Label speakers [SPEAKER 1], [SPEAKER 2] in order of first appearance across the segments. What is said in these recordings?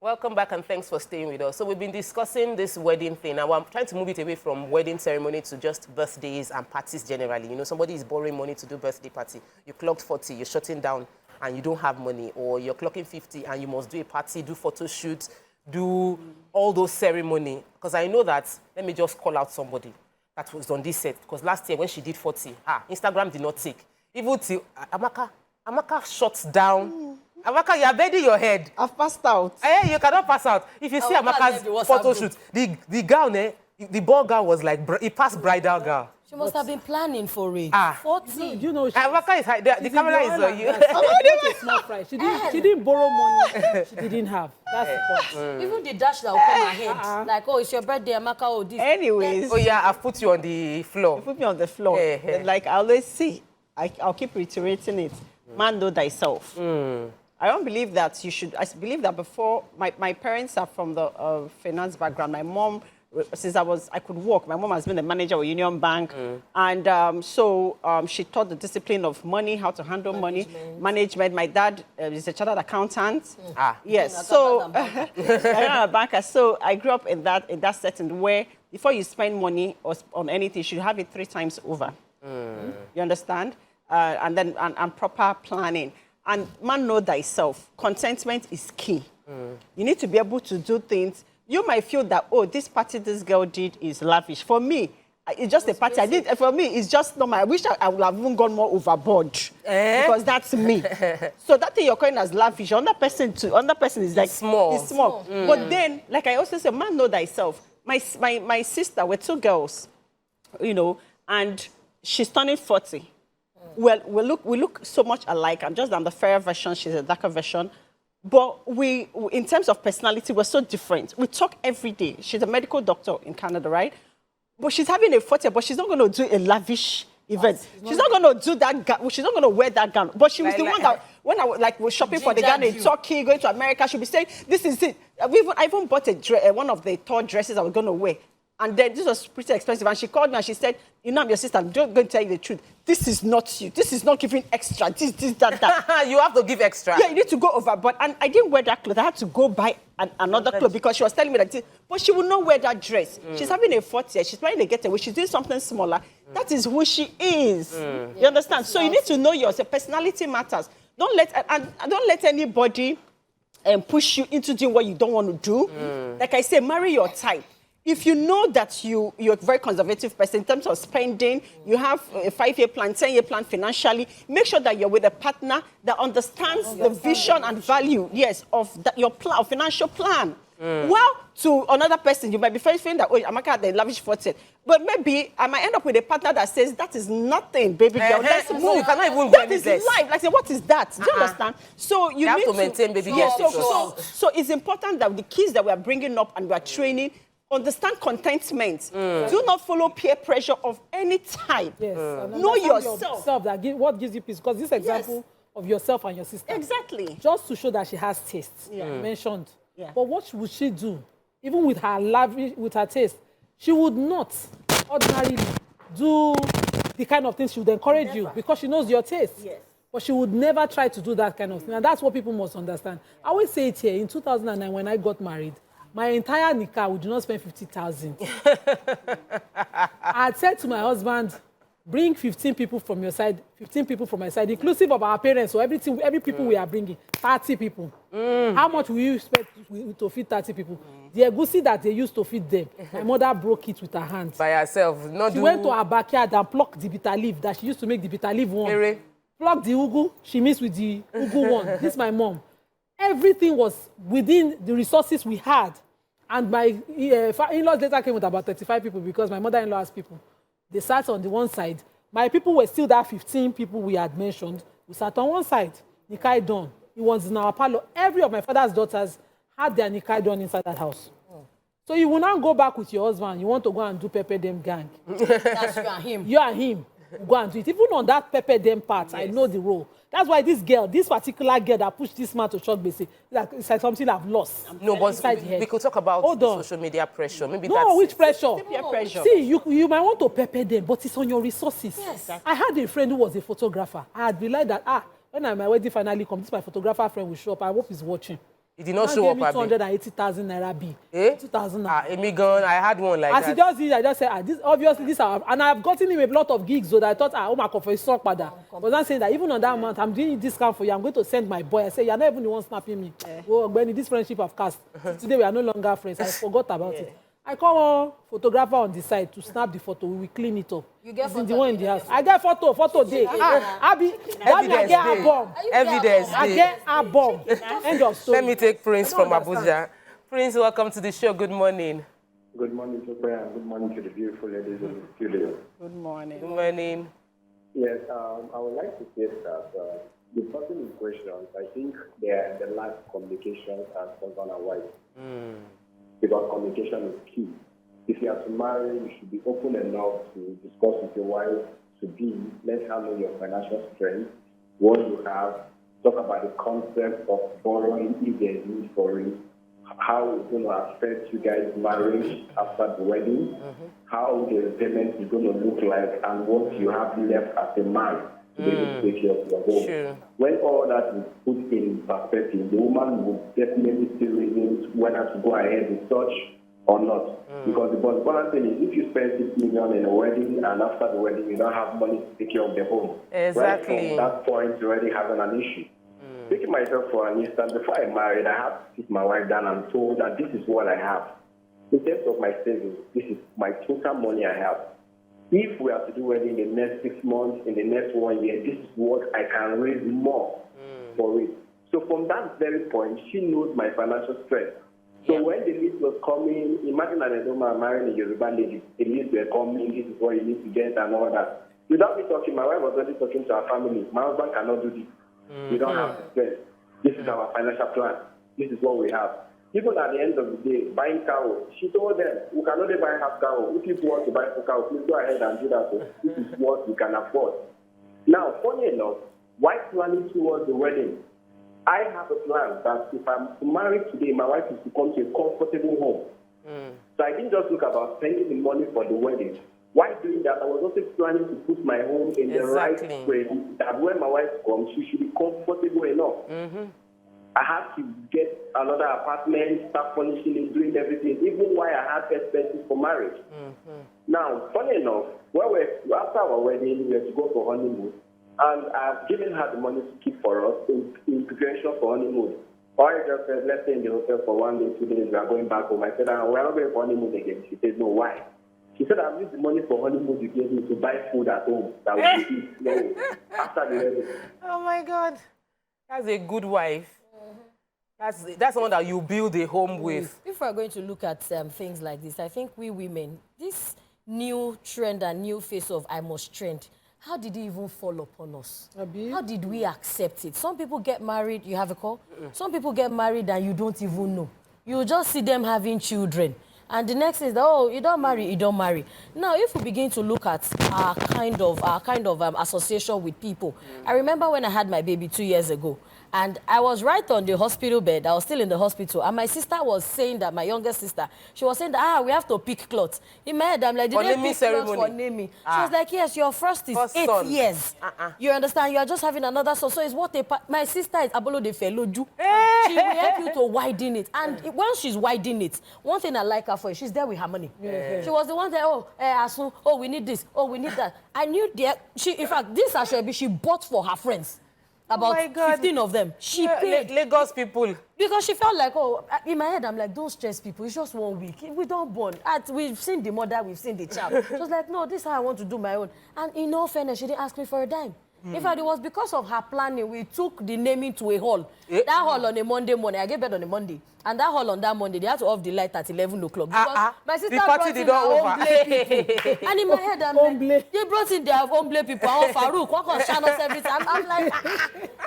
[SPEAKER 1] Welcome back and thanks for staying with us. So we've been discussing this wedding thing. Now I'm trying to move it away from wedding ceremony to just birthdays and parties generally. You know, somebody is borrowing money to do birthday party. You clocked 40, you're shutting down and you don't have money, or you're clocking 50 and you must do a party, do photo shoots, do all those ceremony. Because I know that, let me just call out somebody that was on this set. Because last year when she did 40, Instagram did not take. Even till Amaka shuts down. Amaka, you are bending your head.
[SPEAKER 2] I've passed out.
[SPEAKER 1] You cannot pass out. If you see Amaka's photo shoot, the gown, the ball gown was like, it passed bridal gown.
[SPEAKER 3] She must have been planning for it. 40.
[SPEAKER 4] You know,
[SPEAKER 1] Amaka is the camera is on you.
[SPEAKER 4] It's not right. She didn't borrow money. She didn't have. That's the point.
[SPEAKER 3] Even the dash that will come ahead. Like, oh, it's your birthday, Amaka, oh, this.
[SPEAKER 2] Anyways.
[SPEAKER 1] Oh, yeah, I've put you on the floor.
[SPEAKER 2] You put me on the floor. Like I always say, I'll keep reiterating it. Man, know thyself. I don't believe that you should. I believe that before, my parents are from the finance background. My mom, since I could walk, my mom has been the manager of Union Bank. And so she taught the discipline of money, how to handle money, management. My dad is a chartered accountant. Yes. So I'm a banker. So I grew up in that setting where before you spend money on anything, you should have it 3 times over. You understand? And then and proper planning. And man, know thyself. Contentment is key. You need to be able to do things. You might feel that, oh, this party this girl did is lavish. For me, it's just a party I did. For me, it's just normal. I wish I would have even gone more overboard. Because that's me. So that thing you're calling as lavish, another person is like
[SPEAKER 1] small.
[SPEAKER 2] It's small. But then, like I also say, man, know thyself. My sister, we're 2 girls, you know, and she's turning 40. Well, we look so much alike. I'm the fairer version. She's a darker version. But in terms of personality, we're so different. We talk every day. She's a medical doctor in Canada, right? But she's having a 40, but she's not going to do a lavish event. She's not going to do that gown. She's not going to wear that gown. But she was the one that, when I was shopping for the gown in Turkey, going to America, she'll be saying, this is it. I even bought one of the tall dresses I was going to wear. And then this was pretty expensive. And she called me and she said, you know, I'm your sister. I'm just going to tell you the truth. This is not you. This is not giving extra. This, that.
[SPEAKER 1] You have to give extra.
[SPEAKER 2] Yeah, you need to go overboard. And I didn't wear that clothes. I had to go buy another clothes because she was telling me like this. But she would not wear that dress. She's having a 40. She's trying to get away. She's doing something smaller. That is who she is. You understand? So you need to know yourself. Personality matters. Don't let anybody push you into doing what you don't want to do. Like I say, marry your type. If you know that you're a very conservative person in terms of spending, you have a 5-year plan, 10-year plan financially, make sure that you're with a partner that understands the vision and value, of your plan, of financial plan. Well, to another person, you might be feeling that, oh, Amaka had the lavish 40. But maybe I might end up with a partner that says, that is nothing, baby girl. Let's move.
[SPEAKER 1] You cannot even
[SPEAKER 2] that is life. Like, what is that? Do you understand? So you
[SPEAKER 1] have
[SPEAKER 2] need
[SPEAKER 1] to maintain baby girl.
[SPEAKER 2] So it's important that the kids that we are bringing up and we are training understand contentment. Do not follow peer pressure of any type.
[SPEAKER 4] Yes.
[SPEAKER 2] Know yourself.
[SPEAKER 4] What gives you peace? Because this example of yourself and your sister.
[SPEAKER 2] Exactly.
[SPEAKER 4] Just to show that she has taste. You mentioned.
[SPEAKER 2] Yeah.
[SPEAKER 4] But what would she do? Even with her taste, she would not ordinarily do the kind of things she would encourage you because she knows your taste.
[SPEAKER 2] Yes.
[SPEAKER 4] But she would never try to do that kind of thing. And that's what people must understand. I always say it here. In 2009, when I got married, my entire nikah would not spend 50,000. I had said to my husband, bring 15 people from your side, 15 people from my side, inclusive of our parents. So every people we are bringing, 30 people. How much will you expect to feed 30 people? The egusi that they used to feed them, my mother broke it with her hands.
[SPEAKER 1] By herself.
[SPEAKER 4] She went to her backyard and plucked the bitter leaf that she used to make the bitter leaf one. Plucked the ugu, she mixed with the ugu one. This is my mom. Everything was within the resources we had. And my in-laws later came with about 35 people because my mother-in-law has people. They sat on the one side. My people were still that 15 people we had mentioned. We sat on one side. Nikai done. It was in our parlor. Every of my father's daughters had their Nikai done inside that house. So you will not go back with your husband. You want to go and do pepper them gang.
[SPEAKER 3] That's you and him.
[SPEAKER 4] You and him. Go and do it. Even on that pepper them part, I know the role. That's why this particular girl that pushed this man to short basic, it's like something I've lost.
[SPEAKER 1] No, but we could talk about social media pressure. Maybe
[SPEAKER 4] which pressure?
[SPEAKER 2] Peer pressure.
[SPEAKER 4] See, you might want to pepper them, but it's on your resources.
[SPEAKER 3] Yes.
[SPEAKER 4] I had a friend who was a photographer. I had realized that, when my wedding finally comes, this my photographer friend will show up. I hope he's watching.
[SPEAKER 1] It did not show up.
[SPEAKER 4] 280,000 naira bill. 2,000 naira.
[SPEAKER 1] Emigon, I had one like
[SPEAKER 4] that.
[SPEAKER 1] As
[SPEAKER 4] he just did, I just said, this obviously this are, and I've gotten him a lot of gigs, so that I thought, oh my confessor pada. But I'm saying that even on that month, I'm doing discount for you. I'm going to send my boy. I say, you're not even the one snapping me. Oh, Benny, this friendship I've cast. Today we are no longer friends. I forgot about it. I call a photographer on the side to snap the photo. We will clean it up.
[SPEAKER 3] You get photo?
[SPEAKER 4] The one in the house. I get photo day. Abi, I get a bomb.
[SPEAKER 1] Evidence
[SPEAKER 4] I get a bomb. End of story.
[SPEAKER 1] Let me take Prince from Abuja. Prince, welcome to the show. Good morning.
[SPEAKER 5] Good morning, Sophia, and good morning to the beautiful ladies in the studio.
[SPEAKER 2] Good morning.
[SPEAKER 1] Good morning.
[SPEAKER 5] Yes, I would like to say that the person in question, I think they are the last communication as husband and wife. Because communication is key. If you are to marry, you should be open enough to discuss with your wife, to be, let her know your financial strength, what you have, talk about the concept of borrowing if there is need for it, how it's going to affect you guys' marriage after the wedding, how the payment is going to look like, and what you have left as a man to be able to take care of your home.
[SPEAKER 1] Sure.
[SPEAKER 5] When all that is put in perspective, the woman will definitely still reason whether to go ahead with such or not. Because the most important thing is if you spend 6 million in a wedding and after the wedding you don't have money to take care of the home.
[SPEAKER 1] Exactly.
[SPEAKER 5] Right from that point, you're already having an issue. Taking myself for an instance, before I married, I have to sit my wife down and told that this is what I have. In terms of my savings, this is my total money I have. If we are to do wedding in the next 6 months, in the next 1 year, this is what I can raise more for it. So from that very point, she knows my financial strength. So when the list was coming, imagine an Edoma marrying a Yoruba lady, the list were coming, this is what you need to get and all that. Without me talking, my wife was already talking to her family. My husband cannot do this. We don't have the strength. This is our financial plan. This is what we have. Even at the end of the day, buying cow, she told them, we can only buy half cow. If you want to buy full cow, please go ahead and do that. So this is what we can afford. Now, funny enough, why planning towards the wedding? I have a plan that if I'm married today, my wife is to come to a comfortable home. So I didn't just look about spending the money for the wedding. While doing that, I was also planning to put my home in the right place, that when my wife comes, she should be comfortable enough. I had to get another apartment, start furnishing it, doing everything, even while I had expenses for marriage. Now, funny enough, after our wedding, we had to go for honeymoon, and I've given her the money to keep for us in preparation for honeymoon. Or I just said, let's stay in the hotel for 1 day, 2 days, we are going back home. I said, we're not going for honeymoon again. She said, no, why? She said, I've used the money for honeymoon you gave me to buy food at home that we eat after the wedding.
[SPEAKER 1] Oh my God. That's a good wife. That's one that you build a home with.
[SPEAKER 3] If we're going to look at things like this, I think we women, this new trend and new face of I must trend, how did it even fall upon us? How did we accept it? Some people get married, you have a call? Some people get married and you don't even know. You just see them having children. And the next is that, oh, you don't marry. Now, if we begin to look at our kind of association with people, I remember when I had my baby 2 years ago, and I was right on the hospital bed. I was still in the hospital, and my sister was saying that, my youngest sister, she was saying that, we have to pick cloths. In my head, I'm like, did they pick cloths for naming? She was like, yes, your first is 8 years. You understand? You are just having another son. So it's what my sister is Abolo de Feloju. She will help you to widen it. And once she's widening it, one thing I like her for is she's there with her money. She was the one that, we need this, we need that. I knew that in fact, this Ashobi, she bought for her friends. About 15 of them. She paid.
[SPEAKER 1] Lagos people.
[SPEAKER 3] Because she felt like, in my head, I'm like, don't stress people. It's just 1 week. We don't born. We've seen the mother, we've seen the child. She was like, no, this is how I want to do my own. And in all fairness, she didn't ask me for a dime. In fact, it was because of her planning, we took the naming to a hall. That hall on a Monday morning, I gave birth on a Monday. And that hall on that Monday, they had to off the light at 11 o'clock. My sister brought in their own people. And in my head, I'm like, they brought in their own people. Farouk, what was Shanos, everything. I'm like,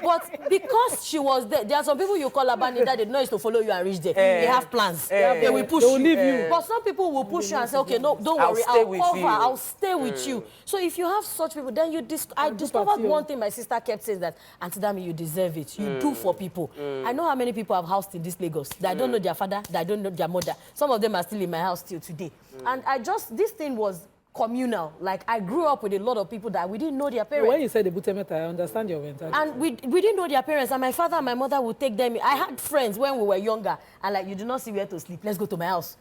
[SPEAKER 3] but because she was there are some people you call Abani that they know is to follow you and reach there. They have plans. They will push you. Leave you. But some people will push you and say, okay, no, don't worry, I'll stay with you. So if you have such people, then I discovered one thing my sister kept saying that, Auntie Dami, you deserve it. You do for people. I know how many people have housed in this Lagos. That I don't know their father, that I don't know their mother. Some of them are still in my house till today. And this thing was communal. Like, I grew up with a lot of people that we didn't know their parents.
[SPEAKER 4] When you said the Butemeta, I understand your mentality.
[SPEAKER 3] And we didn't know their parents, and my father and my mother would take them. I had friends when we were younger, and like, you do not see where to sleep. Let's go to my house.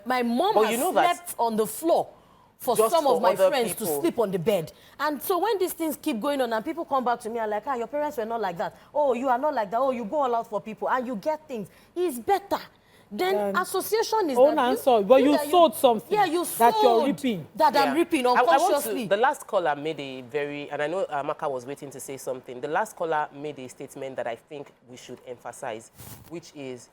[SPEAKER 3] My mom has slept on the floor for some of my friends to sleep on the bed. And so when these things keep going on and people come back to me and like, your parents were not like that. Oh, you are not like that. Oh, you go all out for people and you get things. It's better. Then association is
[SPEAKER 4] but you sold something.
[SPEAKER 3] Yeah, you sold
[SPEAKER 4] that you're reaping.
[SPEAKER 3] That I'm reaping unconsciously.
[SPEAKER 1] The last caller made a very, and I know Amaka was waiting to say something. The last caller made a statement that I think we should emphasize, which is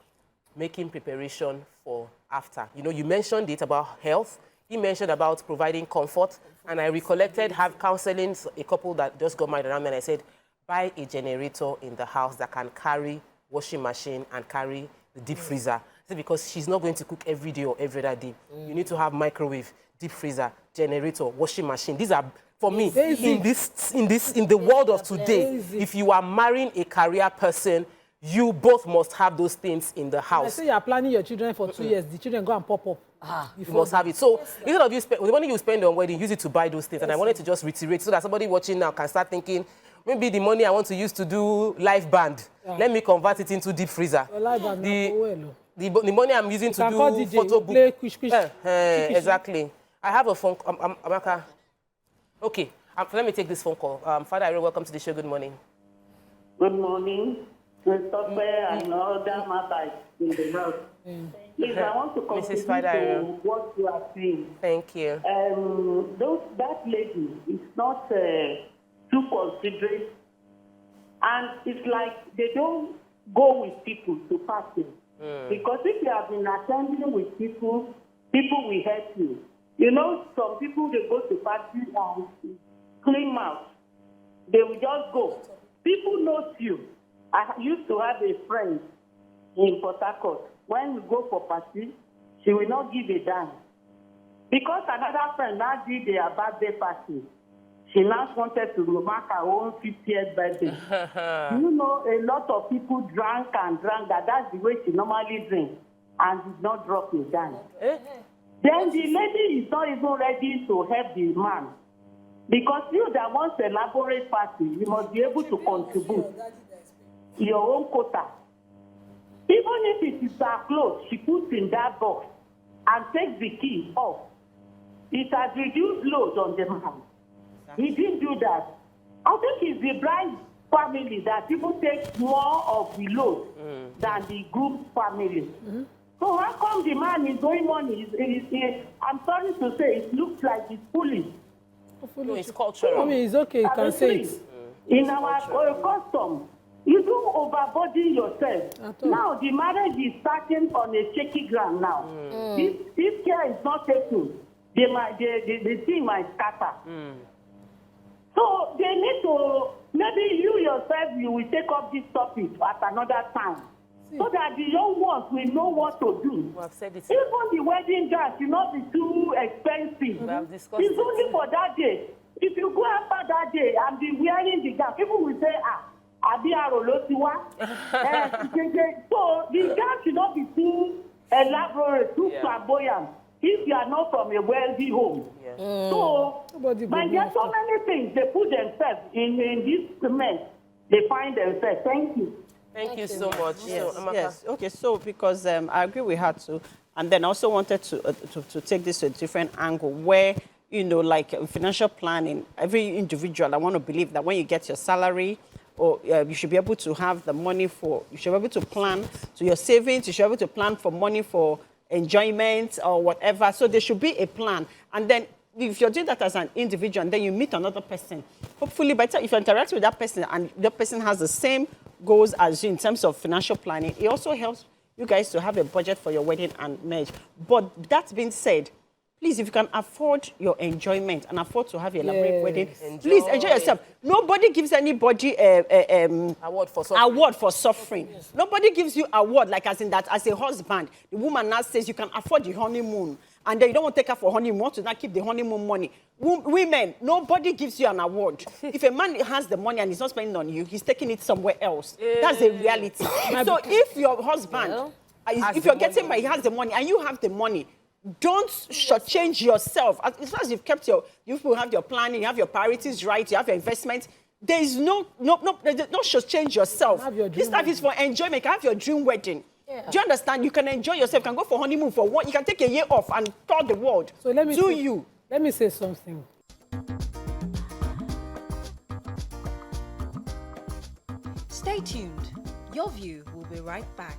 [SPEAKER 1] making preparation for after. You know, you mentioned it about health. He mentioned about providing comfort. And I recollected counseling a couple that just got married around me, and I said, buy a generator in the house that can carry washing machine and carry the deep freezer. Because she's not going to cook every day or every other day. You need to have microwave, deep freezer, generator, washing machine. These are, for me, in the world of today, if you are marrying a career person, you both must have those things in the house.
[SPEAKER 4] When I say you are planning your children for 2 years, the children go and pop up.
[SPEAKER 1] You must have it. So instead of the money you spend on wedding, use it to buy those things. And I wanted to just reiterate so that somebody watching now can start thinking, maybe the money I want to use to do live band, let me convert it into deep freezer. The money I'm using to do photo book. Exactly. I have a phone call. Amaka. Okay. Let me take this phone call. Father Iro, welcome to the show. Good morning.
[SPEAKER 6] Good morning. Christopher and other matters in the house. Please, I want to contribute to what you are saying.
[SPEAKER 1] Thank you.
[SPEAKER 6] That lady is not too considerate. And it's like they don't go with people to party. Because if you have been attending with people will help you. You know, some people, they go to parties and clean mouth. They will just go. People know you. I used to have a friend in Port Harcourt. When we go for party, she will not give a dime. Because another friend now did their birthday party. She now wanted to mark her own 50th birthday. You know, a lot of people drank and drank. That's the way she normally drinks. And did not drop a dime. Then the lady is not even ready to help the man. Because you that wants to elaborate party, you must be able to contribute your own quota. Even if it is her clothes, she puts in that box and takes the key off. It has reduced load on the man. He didn't do that. I think it's the bride family that people take more of the load than the groom family. So how come the man is owing money? I'm sorry to say, it looks like he's foolish.
[SPEAKER 1] No, it's cultural.
[SPEAKER 4] I mean, it's okay, you can say it.
[SPEAKER 6] In our custom, you do overburden yourself. Now, the marriage is starting on a shaky ground now. If care is not taken, the thing might scatter. So they need to, maybe you yourself, you will take up this topic at another time. So that the young ones will know what to do.
[SPEAKER 1] Well, I've said it.
[SPEAKER 6] Even the wedding dress should not be too expensive. It's only for that day. If you go after that day and be wearing the gown, people will say, Abiarolotiwa. So the gown should not be too elaborate, too flamboyant. If you are not from a wealthy home. So, but there are so many things. They put themselves in this mess. They find themselves. Thank you.
[SPEAKER 1] Thank you so much.
[SPEAKER 2] Yes. Okay, so because I agree we had to, and then I also wanted to take this to a different angle where, you know, like financial planning, every individual, I want to believe that when you get your salary, or you should be able to have the money you should be able to plan to your savings, you should be able to plan for money for enjoyment or whatever. So there should be a plan. And then if you're doing that as an individual and then you meet another person, hopefully by the time if you interact with that person and that person has the same goals as you in terms of financial planning, it also helps you guys to have a budget for your wedding and marriage. But that being said, please, if you can afford your enjoyment and afford to have your elaborate wedding, please enjoy yourself. Nobody gives anybody award for suffering. Nobody gives you award like as in that as a husband, the woman now says you can afford the honeymoon. And then you don't want to take her for honeymoon, you want to not keep the honeymoon money. Women, nobody gives you an award. If a man has the money and he's not spending on you, he's taking it somewhere else. That's a reality. So if your husband, if you're getting married, he has the money and you have the money, don't shortchange yourself. As long as you've kept you will have your planning, you have your priorities right, you have your investment. There is no shortchange yourself. This life is for enjoyment. You can have your dream wedding. Yeah. Do you understand? You can enjoy yourself. You can go for honeymoon for one. You can take a year off and tour the world.
[SPEAKER 4] So let me
[SPEAKER 2] Let
[SPEAKER 4] me say something.
[SPEAKER 7] Stay tuned. Your View will be right back.